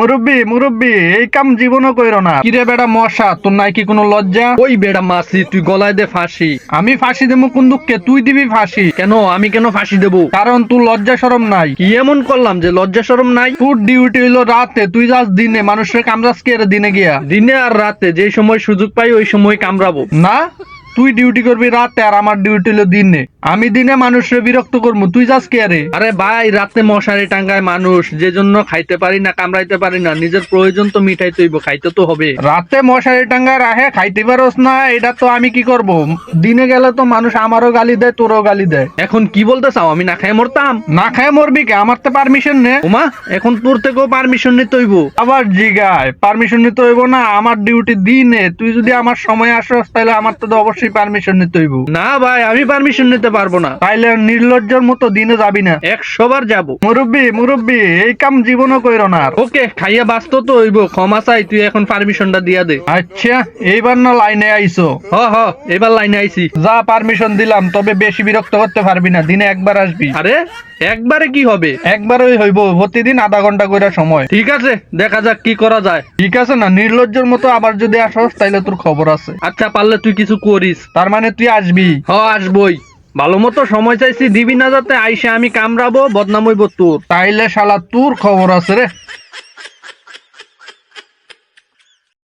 মুরব্বি মুরব্বি, এই কাম জীবনও কইরো না। কিরে বেটা মশা, তোর নাই কি কোনো লজ্জা? ওই বেড়া মাসি, তুই গলায় দে ফাঁসি। আমি ফাঁসি দেবো কোন দুঃখে? তুই দিবি ফাঁসি। কেন? আমি কেন ফাঁসি দেবো? কারণ তুই লজ্জা শরম নাই। কি এমন করলাম যে লজ্জা শরম নাই? তোর ডিউটি হইলো রাতে, তুই যাস দিনে। মানুষের কামরাজ কে রে দিনে গিয়া? দিনে আর রাতে যে সময় সুযোগ পাই ওই সময় কামড়াবো। না, তুই ডিউটি করবি রাতে আর আমার ডিউটি হইলো দিনে। আমি দিনে মানুষের বিরক্ত করবো, তুই যাস কে রে? আরে ভাই, রাতে মশারি টাঙ্গায় মানুষ, যে জন্য খাইতে পারি না, কামড়াইতে পারি না। নিজের প্রয়োজন তো মিটাইতে হইব, খাইতে তো হবে। রাতে মশারি টাঙ্গা রাহে খাইতে পারোস না, এটা তো আমি কি করব? দিনে গেলে তো মানুষ আমারও গালি দেয়, তোরও গালি দেয়। এখন কি বলতে চাও? আমি না খাই মরতাম? না খায় মরবি কে? আমার তো পারমিশন নে। ওমা, এখন তোর থেকেও পারমিশন নিতে হইব? আবার জিগায় পারমিশন নিতে হইব না? আমার ডিউটি দিনে, তুই যদি আমার সময় আসস তাহলে আমার তো অবশ্যই পারমিশন নিতে হইব। না ভাই, আমি পারমিশন নিতে পারবো না। তাইলে নির্লজ্জের মতো দিনে যাবি না। 100 বার যাবো। মুরব্বি মুরব্বি, এই কাম জীবনও কইরো না আর। ওকে, খাইয়া বাঁচতে তো হইব। ক্ষমা চাই, তুই এখন পারমিশনটা দিয়া দে। আচ্ছা, এইবার না লাইনে আইছো? হ হ, এবার লাইনে আইছি। যা, পারমিশন দিলাম, তবে বেশি বিরক্ত করতে পারবি না। দিনে একবার আসবি। আরে, একবারে কি হবে? একবারই হইব, প্রতিদিন আধা ঘন্টা করে সময়। ঠিক আছে, দেখা যাক কি করা যায়। ঠিক আছে না? নির্লজ্জের মতো আবার যদি আসস তাইলে তোর খবর আছে। আচ্ছা, পারলে তুই কিছু করিস। তার মানে তুই আসবি? হ, আসবই। ভালো মতো সময় চাইছি, দিবি না যাতে আইসে আমি কামড়াবো, বদনাম হইব তোর। তাইলে শালা তোর খবর আছে রে।